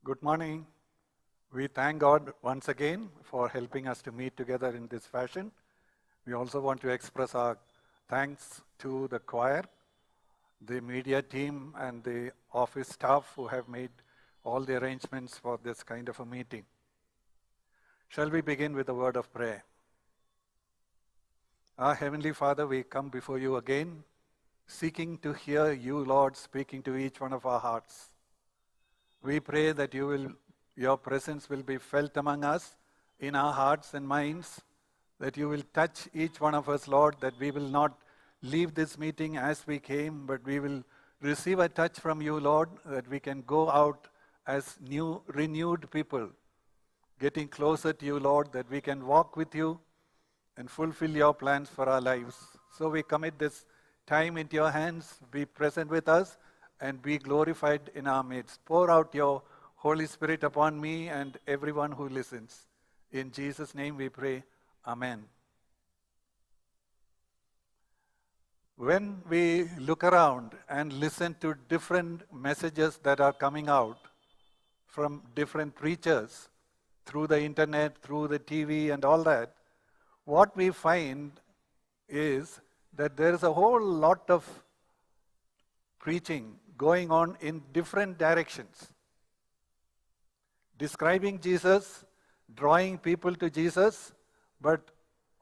Good morning. We thank God once again for helping us to meet together in this fashion. We also want to express our thanks to the choir, the media team, and the office staff who have made all the arrangements for this kind of a meeting. Shall we begin with a word of prayer? Our Heavenly Father, we come before you again, seeking to hear you, Lord, speaking to each one of our hearts. We pray that your presence will be felt among us in our hearts and minds, that you will touch each one of us, Lord, that we will not leave this meeting as we came, but we will receive a touch from you, Lord, that we can go out as new, renewed people, getting closer to you, Lord, that we can walk with you and fulfill your plans for our lives. So we commit this time into your hands. Be present with us and be glorified in our midst. Pour out your Holy Spirit upon me and everyone who listens. In Jesus' name we pray. Amen. When we look around and listen to different messages that are coming out from different preachers through the internet, through the TV and all that, what we find is that there is a whole lot of preaching going on in different directions, describing Jesus, drawing people to Jesus, but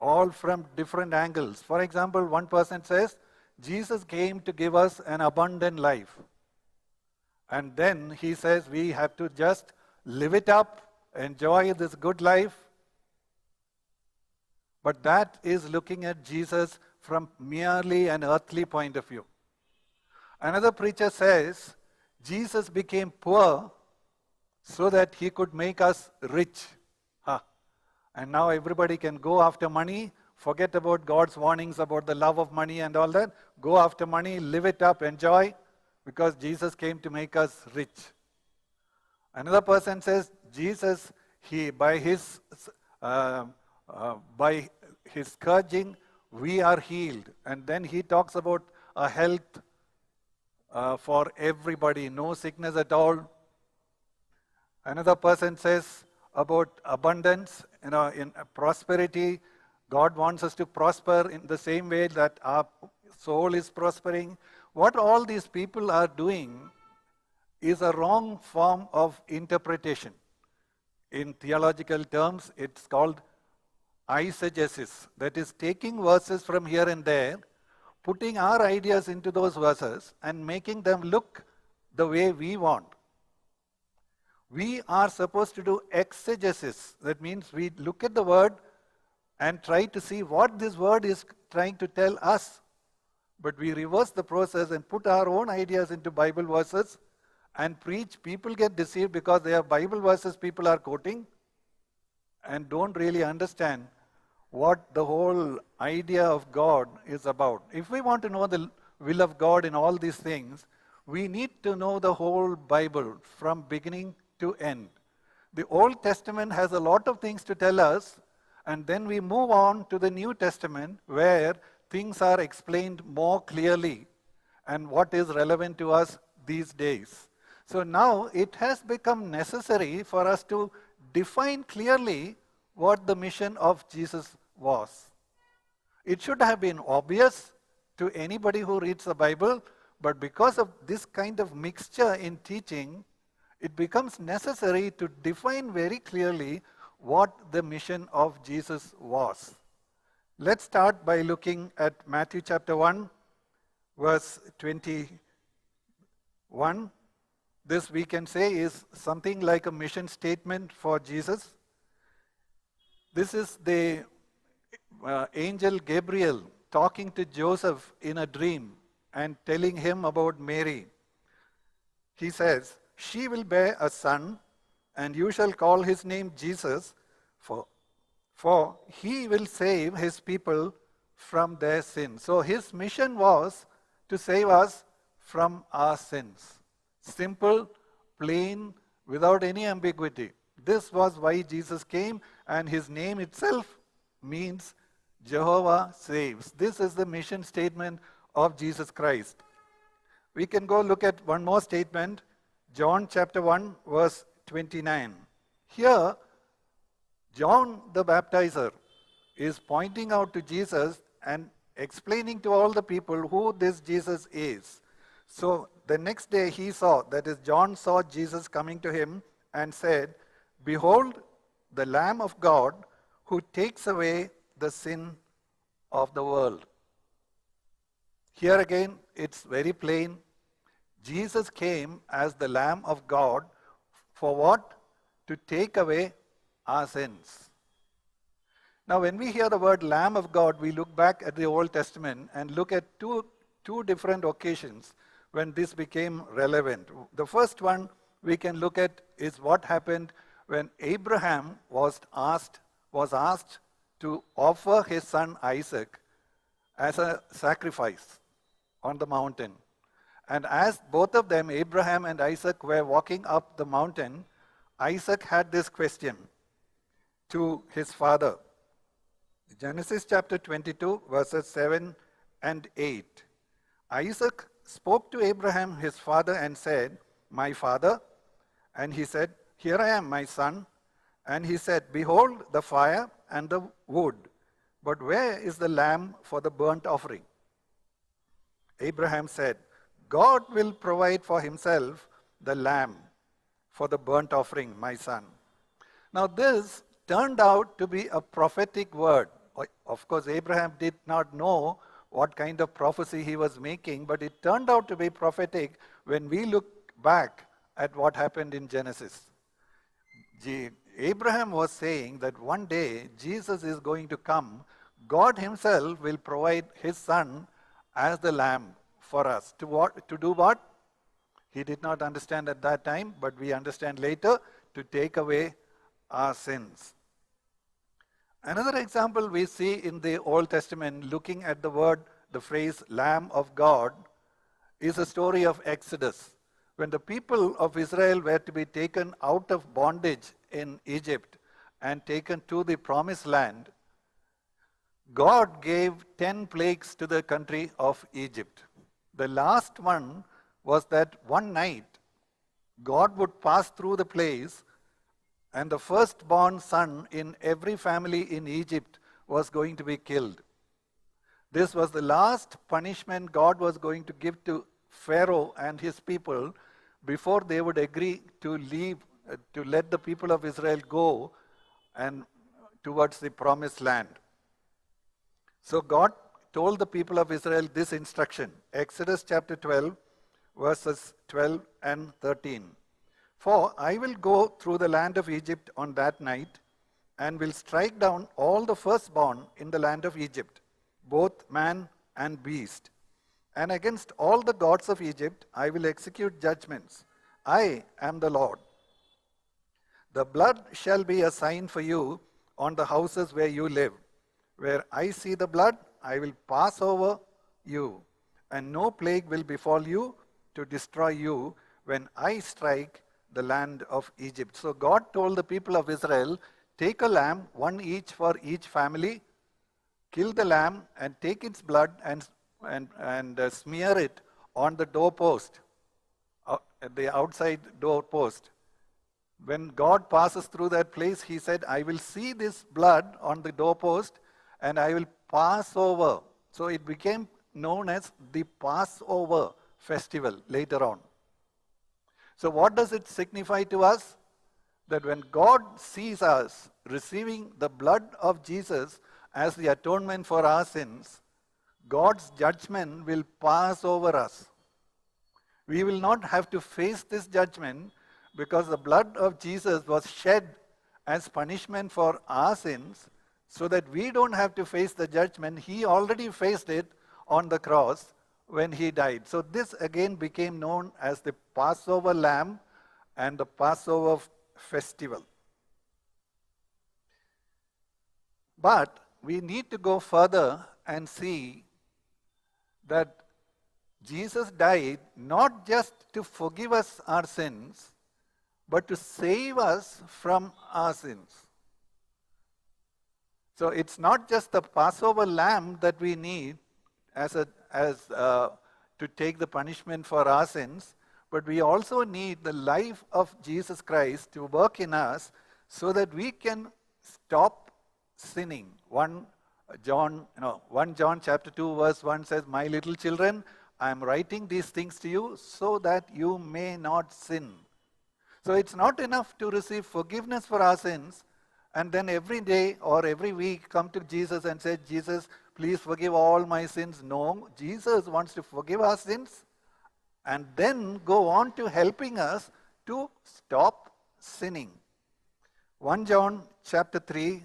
all from different angles. For example, one person says, Jesus came to give us an abundant life. And then he says we have to just live it up, enjoy this good life. But that is looking at Jesus from merely an earthly point of view. Another preacher says, Jesus became poor so that he could make us rich. And now everybody can go after money, forget about God's warnings about the love of money and all that. Go after money, live it up, enjoy, because Jesus came to make us rich. Another person says, Jesus, by his scourging, we are healed. And then he talks about a health for everybody, no sickness at all. Another person says about abundance, in prosperity. God wants us to prosper in the same way that our soul is prospering. What all these people are doing is a wrong form of interpretation. In theological terms, it's called eisegesis. That is, taking verses from here and there, putting our ideas into those verses and making them look the way we want. We are supposed to do exegesis. That means we look at the word and try to see what this word is trying to tell us. But we reverse the process and put our own ideas into Bible verses and preach. People get deceived because they are Bible verses people are quoting and don't really understand what the whole idea of God is about. If we want to know the will of God in all these things, we need to know the whole Bible from beginning to end. The Old Testament has a lot of things to tell us, and then we move on to the New Testament where things are explained more clearly and what is relevant to us these days. So now it has become necessary for us to define clearly what the mission of Jesus was. It should have been obvious to anybody who reads the Bible, but because of this kind of mixture in teaching, it becomes necessary to define very clearly what the mission of Jesus was. Let's start by looking at Matthew chapter 1, verse 21. This we can say is something like a mission statement for Jesus. This is the angel Gabriel talking to Joseph in a dream and telling him about Mary. He says, she will bear a son, and you shall call his name Jesus, for he will save his people from their sins. So his mission was to save us from our sins. Simple, plain, without any ambiguity. This was why Jesus came, and his name itself means Jehovah saves. This is the mission statement of Jesus Christ. We can go look at one more statement. John chapter 1, verse 29. Here, John the Baptizer is pointing out to Jesus and explaining to all the people who this Jesus is. So the next day he saw, that is, John saw Jesus coming to him and said, "Behold, the Lamb of God who takes away the sin of the world." Here again, it's very plain. Jesus came as the Lamb of God for what? To take away our sins. Now, when we hear the word Lamb of God, we look back at the Old Testament and look at two different occasions when this became relevant. The first one we can look at is what happened when Abraham was asked to offer his son Isaac as a sacrifice on the mountain. And as both of them, Abraham and Isaac, were walking up the mountain, Isaac had this question to his father. Genesis chapter 22, verses 7 and 8. Isaac spoke to Abraham, his father, and said, "My father." And he said, "Here I am, my son." And he said, "Behold the fire and the wood, but where is the lamb for the burnt offering?" Abraham said, "God will provide for himself the lamb for the burnt offering, my son." Now this turned out to be a prophetic word. Of course, Abraham did not know what kind of prophecy he was making, but it turned out to be prophetic when we look back at what happened in Genesis. Abraham was saying that one day Jesus is going to come. God himself will provide his son as the lamb for us. To do what? He did not understand at that time, but we understand later, to take away our sins. Another example we see in the Old Testament, looking at the phrase Lamb of God, is a story of Exodus. When the people of Israel were to be taken out of bondage in Egypt and taken to the promised land, God gave 10 plagues to the country of Egypt. The last one was that one night God would pass through the place, and the firstborn son in every family in Egypt was going to be killed. This was the last punishment God was going to give to Pharaoh and his people before they would agree to let the people of Israel go and towards the promised land. So God told the people of Israel this instruction. Exodus chapter 12, verses 12 and 13. "For I will go through the land of Egypt on that night, and will strike down all the firstborn in the land of Egypt, both man and beast. And against all the gods of Egypt I will execute judgments. I am the Lord. The blood shall be a sign for you on the houses where you live. Where I see the blood, I will pass over you, and no plague will befall you to destroy you when I strike the land of Egypt." So God told the people of Israel, take a lamb, one each for each family, kill the lamb and take its blood and smear it on the doorpost, at the outside doorpost. When God passes through that place, he said, "I will see this blood on the doorpost and I will pass over." So it became known as the Passover festival later on. So what does it signify to us? That when God sees us receiving the blood of Jesus as the atonement for our sins, God's judgment will pass over us. We will not have to face this judgment because the blood of Jesus was shed as punishment for our sins, so that we don't have to face the judgment. He already faced it on the cross when he died. So this again became known as the Passover lamb and the Passover festival. But we need to go further and see that Jesus died not just to forgive us our sins, but to save us from our sins. So it's not just the Passover lamb that we need to take the punishment for our sins, but we also need the life of Jesus Christ to work in us so that we can stop sinning. 1 John chapter 2 verse 1 says, "My little children, I am writing these things to you so that you may not sin." So it's not enough to receive forgiveness for our sins and then every day or every week come to Jesus and say, "Jesus, please forgive all my sins." No, Jesus wants to forgive our sins and then go on to helping us to stop sinning. 1 John chapter 3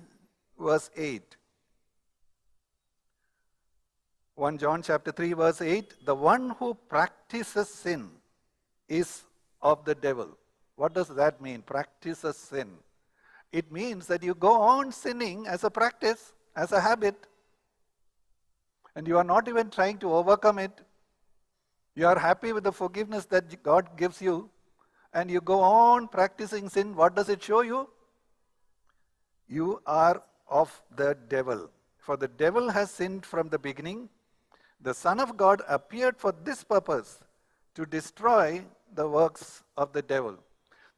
verse 8. 1 John chapter 3 verse 8, "The one who practices sin is of the devil." What does that mean? Practices sin. It means that you go on sinning as a practice, as a habit, and you are not even trying to overcome it. You are happy with the forgiveness that God gives you, and you go on practicing sin. What does it show you? You are of the devil. For the devil has sinned from the beginning. The Son of God appeared for this purpose, to destroy the works of the devil.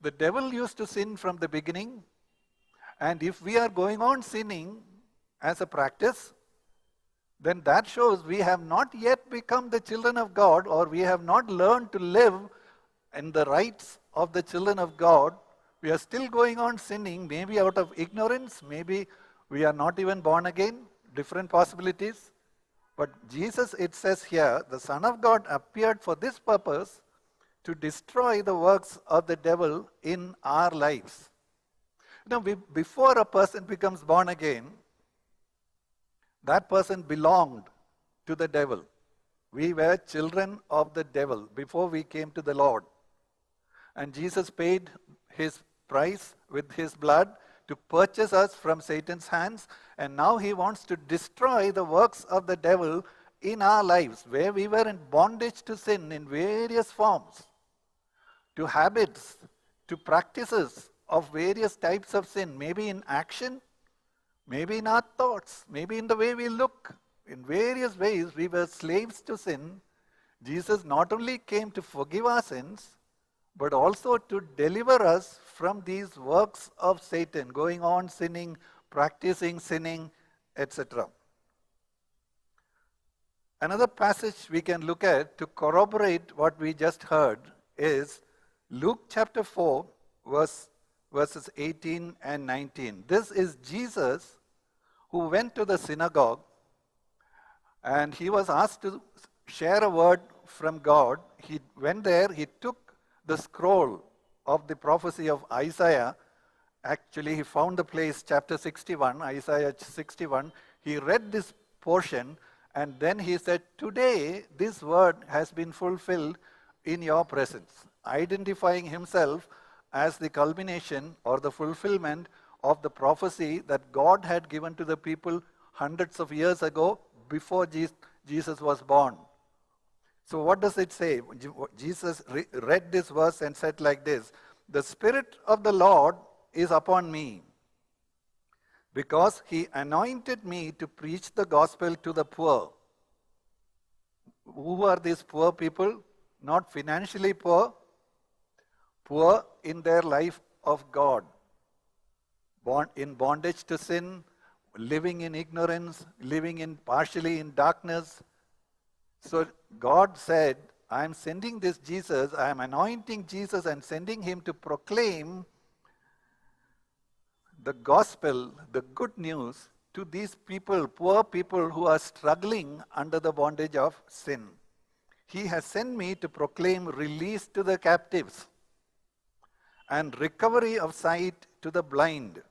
The devil used to sin from the beginning, and if we are going on sinning as a practice, then that shows we have not yet become the children of God, or we have not learned to live in the rights of the children of God. We are still going on sinning, maybe out of ignorance, maybe we are not even born again, different possibilities. But Jesus, it says here, the Son of God appeared for this purpose, to destroy the works of the devil in our lives. Before a person becomes born again, that person belonged to the devil. We were children of the devil before we came to the Lord. And Jesus paid his price with his blood to purchase us from Satan's hands. And now he wants to destroy the works of the devil in our lives, where we were in bondage to sin in various forms, to habits, to practices of various types of sin, maybe in action, maybe in our thoughts, maybe in the way we look. In various ways we were slaves to sin. Jesus not only came to forgive our sins, but also to deliver us from these works of Satan, going on sinning, practicing sinning, etc. Another passage we can look at to corroborate what we just heard is Luke chapter 4, verses 18 and 19. This is Jesus who went to the synagogue and he was asked to share a word from God. He went there, he took the scroll of the prophecy of Isaiah. Actually, he found the place, chapter 61, Isaiah 61. He read this portion and then he said, "Today this word has been fulfilled in your presence," identifying himself as the culmination or the fulfillment of the prophecy that God had given to the people hundreds of years ago before Jesus was born. So what does it say? Jesus read this verse and said like this, "The Spirit of the Lord is upon me, because he anointed me to preach the gospel to the poor." Who are these poor people? Not financially poor, poor in their life of God, born in bondage to sin, living in ignorance, living in partially in darkness. So God said, "I am sending this Jesus, I am anointing Jesus and sending him to proclaim the gospel, the good news to these people, poor people who are struggling under the bondage of sin. He has sent me to proclaim release to the captives and recovery of sight to the blind,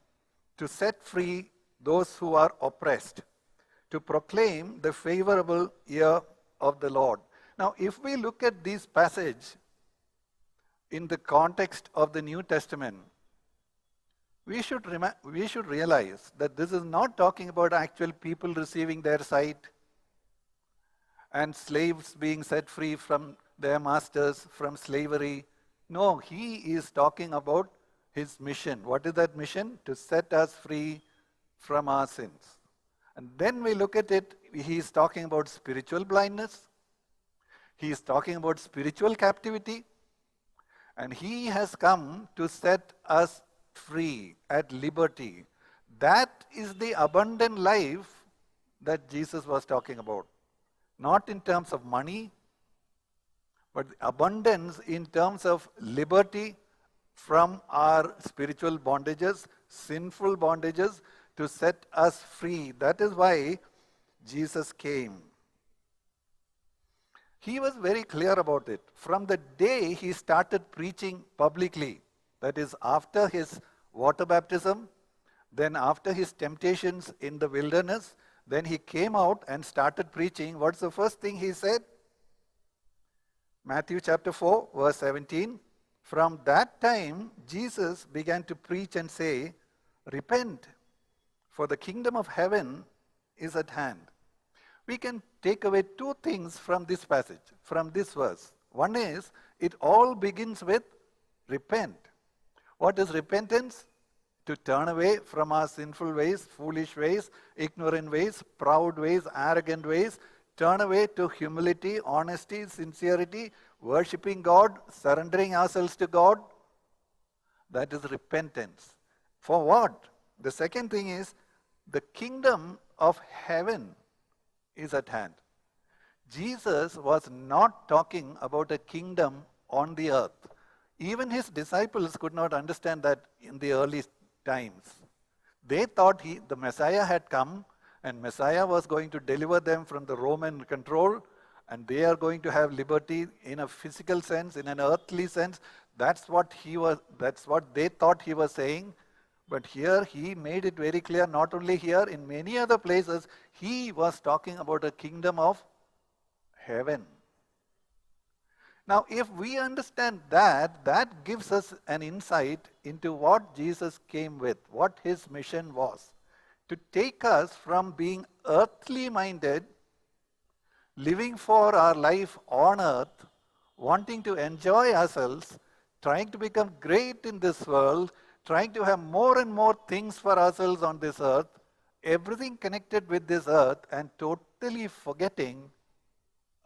to set free those who are oppressed, to proclaim the favorable year of the Lord." Now, if we look at this passage in the context of the New Testament, we should realize that this is not talking about actual people receiving their sight and slaves being set free from their masters, from slavery. No, he is talking about his mission. What is that mission? To set us free from our sins. And then we look at it, he is talking about spiritual blindness. He is talking about spiritual captivity. And he has come to set us free at liberty. That is the abundant life that Jesus was talking about. Not in terms of money, but abundance in terms of liberty from our spiritual bondages, sinful bondages, to set us free. That is why Jesus came. He was very clear about it. From the day he started preaching publicly, that is after his water baptism, then after his temptations in the wilderness, then he came out and started preaching. What's the first thing he said? Matthew chapter 4, verse 17. From that time, Jesus began to preach and say, repent, for the kingdom of heaven is at hand. We can take away two things from this passage, from this verse. One is, it all begins with repent. What is repentance? To turn away from our sinful ways, foolish ways, ignorant ways, proud ways, arrogant ways. Turn away to humility, honesty, sincerity, worshipping God, surrendering ourselves to God. That is repentance. For what? The second thing is, the kingdom of heaven is at hand. Jesus was not talking about a kingdom on the earth. Even his disciples could not understand that in the early times. They thought the Messiah had come and Messiah was going to deliver them from the Roman control, and they are going to have liberty in a physical sense, in an earthly sense. That's what they thought he was saying. But here he made it very clear, not only here, in many other places, he was talking about a kingdom of heaven. Now, if we understand that, that gives us an insight into what Jesus came with, what his mission was. To take us from being earthly minded, living for our life on earth, wanting to enjoy ourselves, trying to become great in this world, trying to have more and more things for ourselves on this earth, everything connected with this earth, and totally forgetting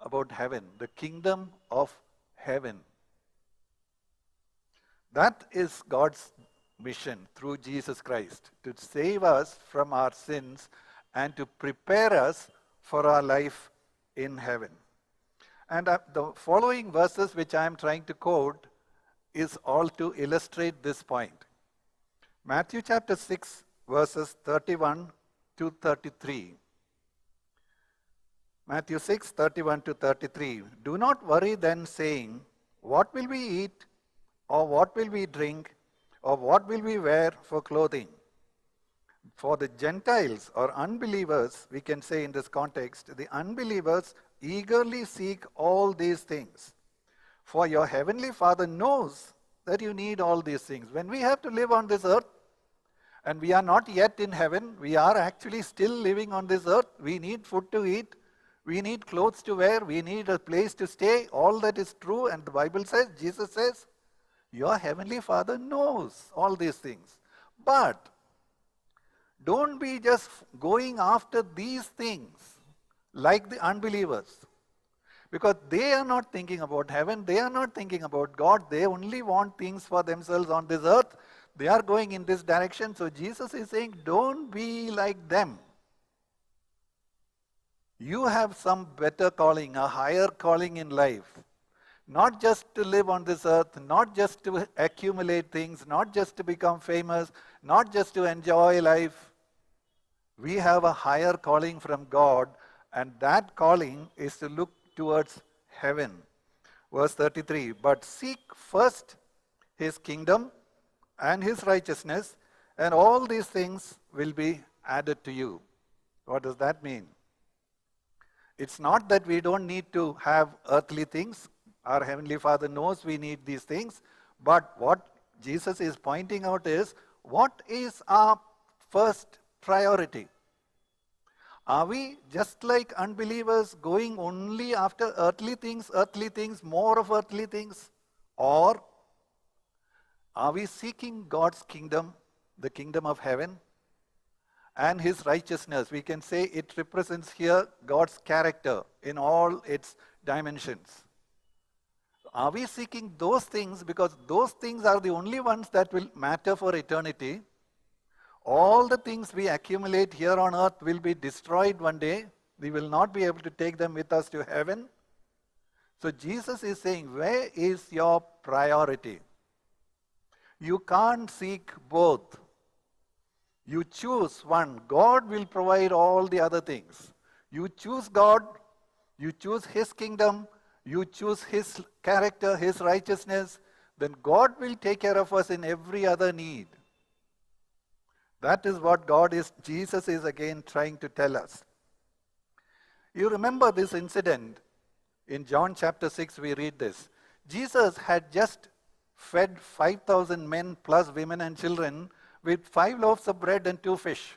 about heaven, the kingdom of heaven. That is God's mission through Jesus Christ, to save us from our sins and to prepare us for our life in heaven. And the following verses which I am trying to quote is all to illustrate this point. Matthew chapter 6, verses 31 to 33. Matthew 6, 31 to 33. Do not worry then, saying, what will we eat, or what will we drink, or what will we wear for clothing? For the Gentiles or unbelievers, we can say in this context, the unbelievers eagerly seek all these things. For your heavenly Father knows that you need all these things. When we have to live on this earth, and we are not yet in heaven, we are actually still living on this earth, we need food to eat, we need clothes to wear, we need a place to stay, all that is true, and the Bible says, Jesus says, your heavenly Father knows all these things. But don't be just going after these things like the unbelievers. Because they are not thinking about heaven, they are not thinking about God, they only want things for themselves on this earth. They are going in this direction. So Jesus is saying, don't be like them. You have some better calling, a higher calling in life. Not just to live on this earth, not just to accumulate things, not just to become famous, not just to enjoy life. We have a higher calling from God, and that calling is to look towards heaven. Verse 33, but seek first his kingdom and his righteousness, and all these things will be added to you. What does that mean? It's not that we don't need to have earthly things. Our Heavenly Father knows we need these things. But what Jesus is pointing out is, what is our first priority? Are we just like unbelievers going only after earthly things, more of earthly things? Or are we seeking God's kingdom, the kingdom of heaven, and his righteousness? We can say it represents here God's character in all its dimensions. Are we seeking those things because those things are the only ones that will matter for eternity? All the things we accumulate here on earth will be destroyed one day. We will not be able to take them with us to heaven. So Jesus is saying, where is your priority? You can't seek both. You choose one. God will provide all the other things. You choose God, you choose His kingdom, you choose His character, His righteousness, then God will take care of us in every other need. That is what Jesus is again trying to tell us. You remember this incident in John chapter 6, we read this. Jesus had just fed 5,000 men plus women and children with 5 loaves of bread and 2 fish.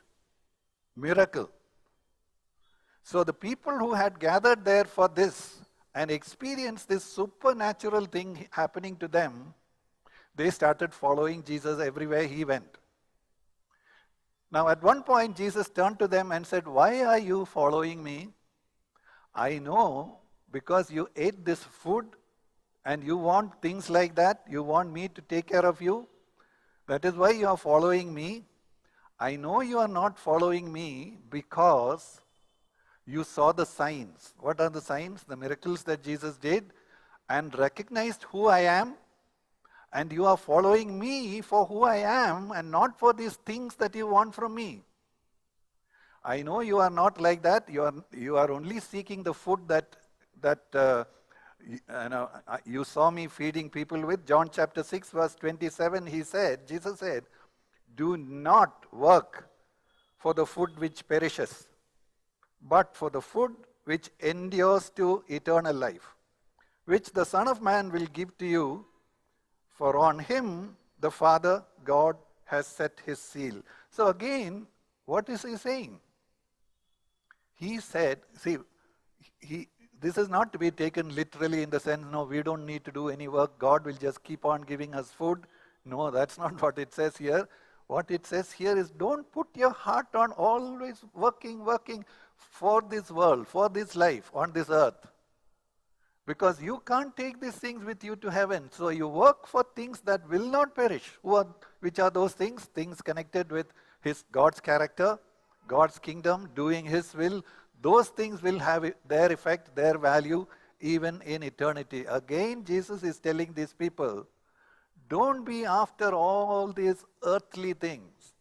Miracle. So the people who had gathered there for this and experienced this supernatural thing happening to them, they started following Jesus everywhere He went. Now at one point Jesus turned to them and said, why are you following me? I know because you ate this food and you want things like that. You want me to take care of you. That is why you are following me. I know you are not following me because you saw the signs. What are the signs? The miracles that Jesus did and recognized who I am. And you are following me for who I am and not for these things that you want from me. I know you are not like that. You are only seeking the food that you saw me feeding people with. John chapter 6 verse 27, Jesus said, do not work for the food which perishes, but for the food which endures to eternal life, which the Son of Man will give to you, for on Him the Father God has set His seal. So again, what is He saying? He said, this is not to be taken literally in the sense, no, we don't need to do any work. God will just keep on giving us food. No, that's not what it says here. What it says here is don't put your heart on always working for this world, for this life on this earth. Because you can't take these things with you to heaven. So you work for things that will not perish. Which are those things? Things connected with God's character, God's kingdom, doing His will. Those things will have their effect, their value, even in eternity. Again, Jesus is telling these people, don't be after all these earthly things.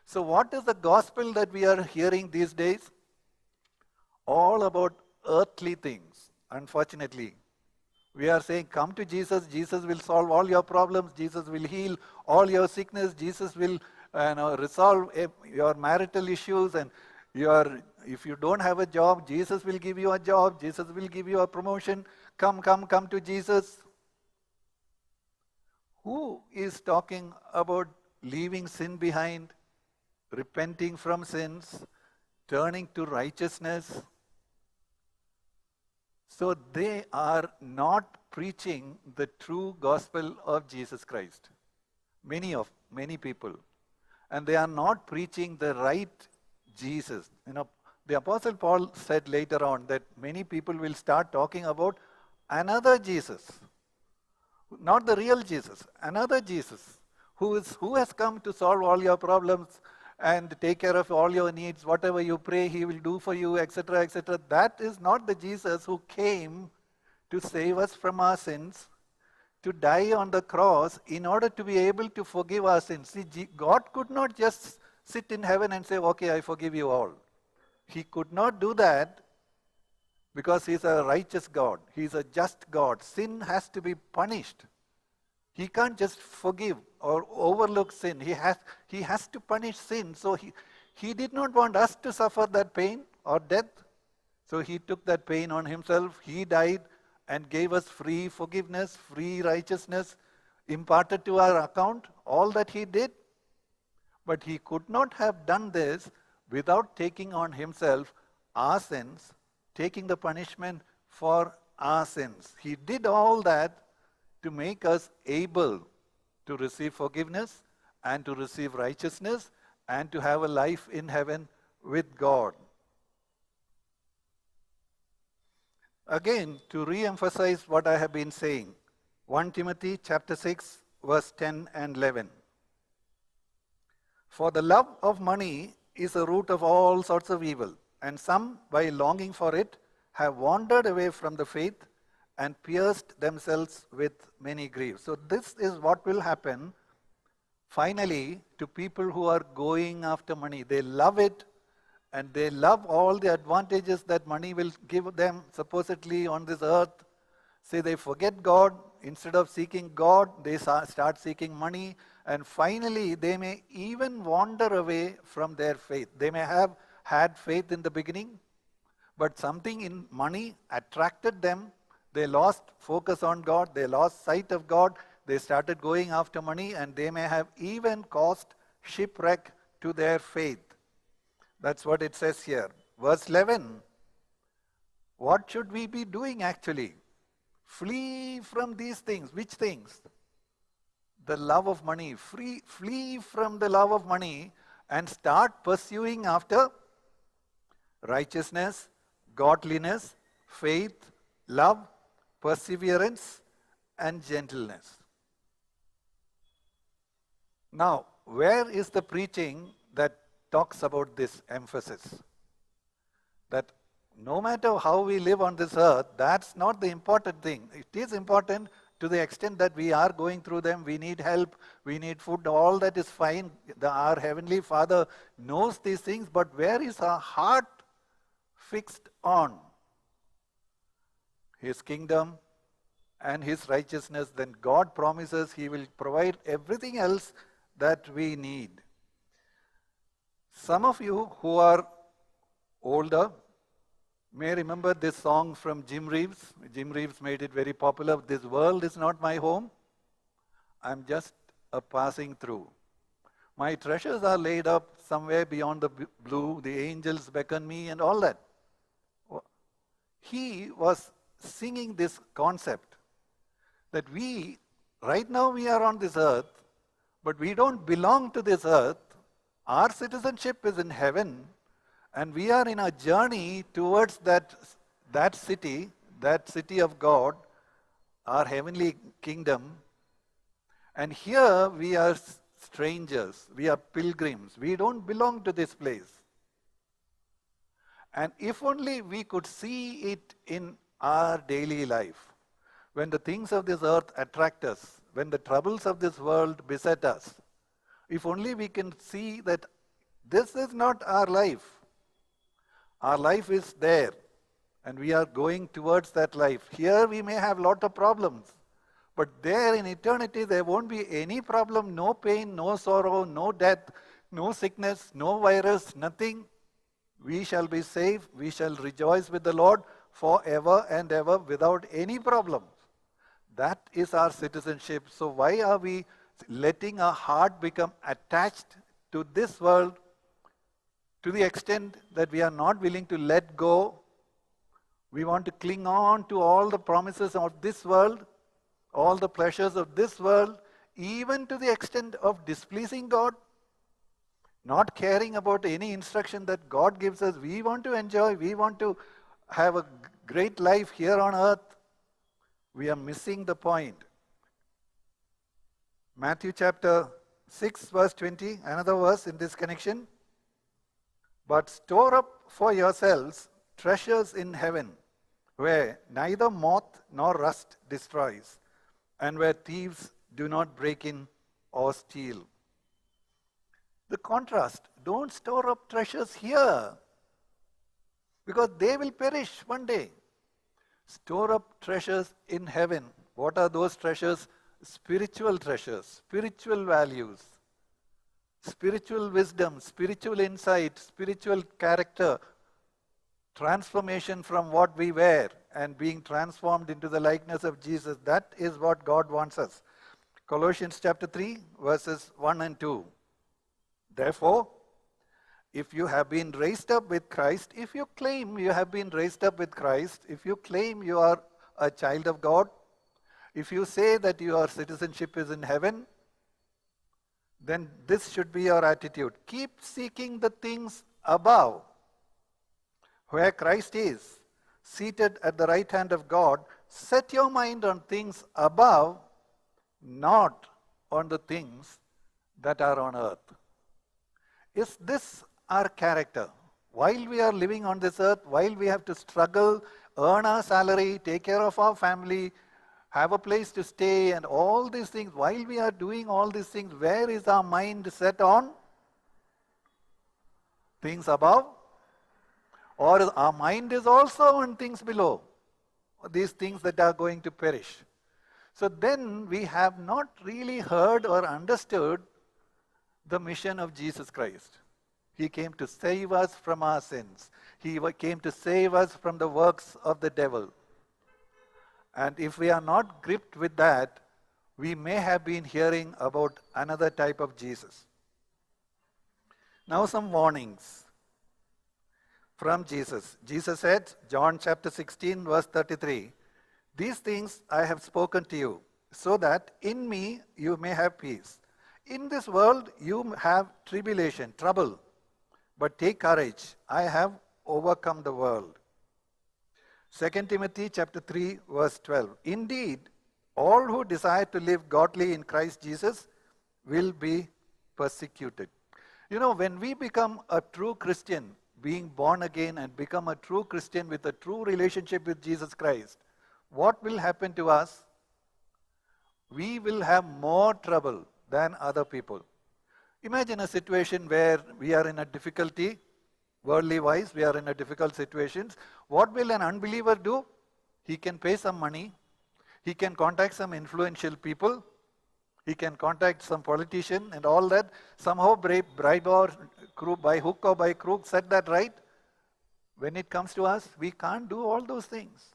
So what is the gospel that we are hearing these days? All about earthly things, unfortunately. We are saying, come to Jesus. Jesus will solve all your problems. Jesus will heal all your sickness. Jesus will resolve your marital issues. And if you don't have a job, Jesus will give you a job. Jesus will give you a promotion. Come to Jesus. Who is talking about leaving sin behind, repenting from sins, turning to righteousness? So they are not preaching the true gospel of Jesus Christ. Many people. And they are not preaching the right Jesus. The Apostle Paul said later on that many people will start talking about another Jesus. Not the real Jesus, another Jesus who has come to solve all your problems and take care of all your needs. Whatever you pray, He will do for you, etc., etc. That is not the Jesus who came to save us from our sins, to die on the cross in order to be able to forgive our sins. See, God could not just sit in heaven and say, okay, I forgive you all. He could not do that because He's a righteous God. He's a just God. Sin has to be punished. He can't just forgive or overlook sin. He has to punish sin. So he did not want us to suffer that pain or death. So He took that pain on Himself. He died and gave us free forgiveness, free righteousness, imparted to our account, all that He did. But He could not have done this without taking on Himself our sins, taking the punishment for our sins. He did all that to make us able to receive forgiveness and to receive righteousness and to have a life in heaven with God. Again, to re-emphasize what I have been saying, 1 Timothy chapter 6, verse 10 and 11. For the love of money is a root of all sorts of evil, and some, by longing for it, have wandered away from the faith and pierced themselves with many griefs. So this is what will happen finally to people who are going after money. They love it, and they love all the advantages that money will give them supposedly on this earth. Say they forget God. Instead of seeking God, they start seeking money, and finally they may even wander away from their faith. They may have had faith in the beginning, but something in money attracted them. They lost focus on God, they lost sight of God, they started going after money, and they may have even caused shipwreck to their faith. That's what it says here. Verse 11. What should we be doing actually? Flee from these things. Which things? The love of money. Flee from the love of money and start pursuing after righteousness, godliness, faith, love, perseverance, and gentleness. Now, where is the preaching that talks about this emphasis? That no matter how we live on this earth, that's not the important thing. It is important to the extent that we are going through them, we need help, we need food, all that is fine. Our Heavenly Father knows these things, but where is our heart fixed on His kingdom and His righteousness, then God promises He will provide everything else that we need. Some of you who are older may remember this song from Jim Reeves. Jim Reeves made it very popular. This world is not my home. I'm just a passing through. My treasures are laid up somewhere beyond the blue. The angels beckon me and all that. He was singing this concept that right now we are on this earth, but we don't belong to this earth. Our citizenship is in heaven, and we are in a journey towards that city of God, our heavenly kingdom. And here we are strangers, we are pilgrims, we don't belong to this place. And if only we could see it in our daily life, when the things of this earth attract us, when the troubles of this world beset us, if only we can see that this is not our life. Our life is there, and we are going towards that life. Here we may have a lot of problems, but there in eternity there won't be any problem, no pain, no sorrow, no death, no sickness, no virus, nothing. We shall be safe, we shall rejoice with the Lord forever and ever without any problems. That is our citizenship. So why are we letting our heart become attached to this world to the extent that we are not willing to let go? We want to cling on to all the promises of this world, all the pleasures of this world, even to the extent of displeasing God, not caring about any instruction that God gives us. We want to enjoy, we want to have a great life here on earth. We are missing the point. Matthew chapter 6 verse 20, another verse in this connection. But store up for yourselves treasures in heaven, where neither moth nor rust destroys, and where thieves do not break in or steal. The contrast, don't store up treasures here, because they will perish one day. Store up treasures in heaven. What are those treasures? Spiritual treasures, spiritual values, spiritual wisdom, spiritual insight, spiritual character, transformation from what we were and being transformed into the likeness of Jesus. That is what God wants us. Colossians chapter 3, verses 1 and 2. Therefore, if you have been raised up with Christ, if you claim you have been raised up with Christ, if you claim you are a child of God, if you say that your citizenship is in heaven, then this should be your attitude. Keep seeking the things above, where Christ is, seated at the right hand of God, set your mind on things above, not on the things that are on earth. Is this our character? While we are living on this earth, while we have to struggle, earn our salary, take care of our family, have a place to stay, and all these things, while we are doing all these things, where is our mind set on? Things above? Or our mind is also on things below, these things that are going to perish. So then we have not really heard or understood the mission of Jesus Christ. He came to save us from our sins. He came to save us from the works of the devil. And if we are not gripped with that, we may have been hearing about another type of Jesus. Now some warnings from Jesus. Jesus said, John chapter 16 verse 33, "These things I have spoken to you, so that in me you may have peace. In this world you have tribulation, trouble, but take courage, I have overcome the world." 2 Timothy chapter 3 verse 12, "Indeed, all who desire to live godly in Christ Jesus will be persecuted." You know, when we become a true Christian, being born again and become a true Christian with a true relationship with Jesus Christ, what will happen to us? We will have more trouble than other people. Imagine a situation where we are in a difficulty, worldly wise, we are in a difficult situation. What will an unbeliever do? He can pay some money, he can contact some influential people, he can contact some politician and all that, somehow bribe or by hook or by crook set that right. When it comes to us, we can't do all those things.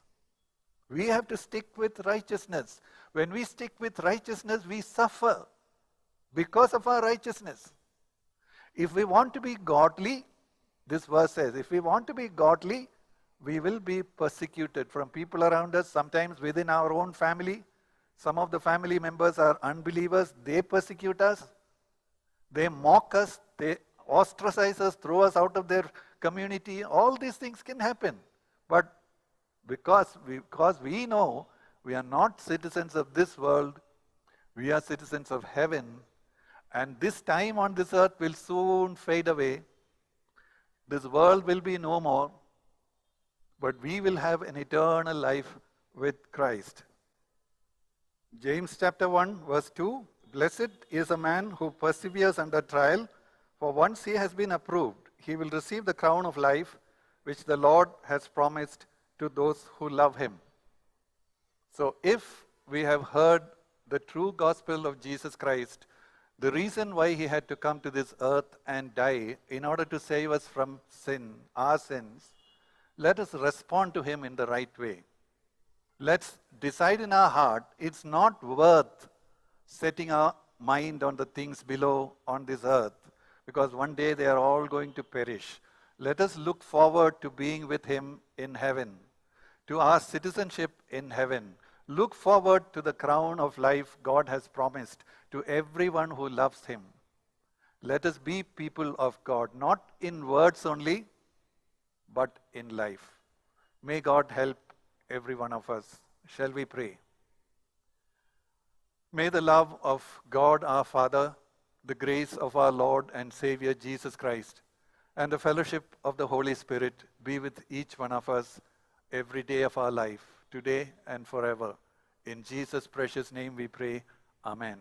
We have to stick with righteousness. When we stick with righteousness, we suffer because of our righteousness. If we want to be godly, this verse says, if we want to be godly, we will be persecuted from people around us, sometimes within our own family. Some of the family members are unbelievers. They persecute us. They mock us. They ostracize us, throw us out of their community. All these things can happen. But because we know we are not citizens of this world, we are citizens of heaven, and this time on this earth will soon fade away. This world will be no more, but we will have an eternal life with Christ. James chapter 1 verse 2, "Blessed is a man who perseveres under trial, for once he has been approved, he will receive the crown of life which the Lord has promised to those who love him." So if we have heard the true gospel of Jesus Christ, the reason why he had to come to this earth and die in order to save us from sin, our sins, let us respond to him in the right way. Let's decide in our heart, it's not worth setting our mind on the things below on this earth, because one day they are all going to perish. Let us look forward to being with him in heaven, to our citizenship in heaven. Look forward to the crown of life God has promised to everyone who loves him. Let us be people of God, not in words only, but in life. May God help every one of us. Shall we pray? May the love of God our Father, the grace of our Lord and Savior Jesus Christ, and the fellowship of the Holy Spirit be with each one of us every day of our life, today and forever. In Jesus' precious name we pray. Amen.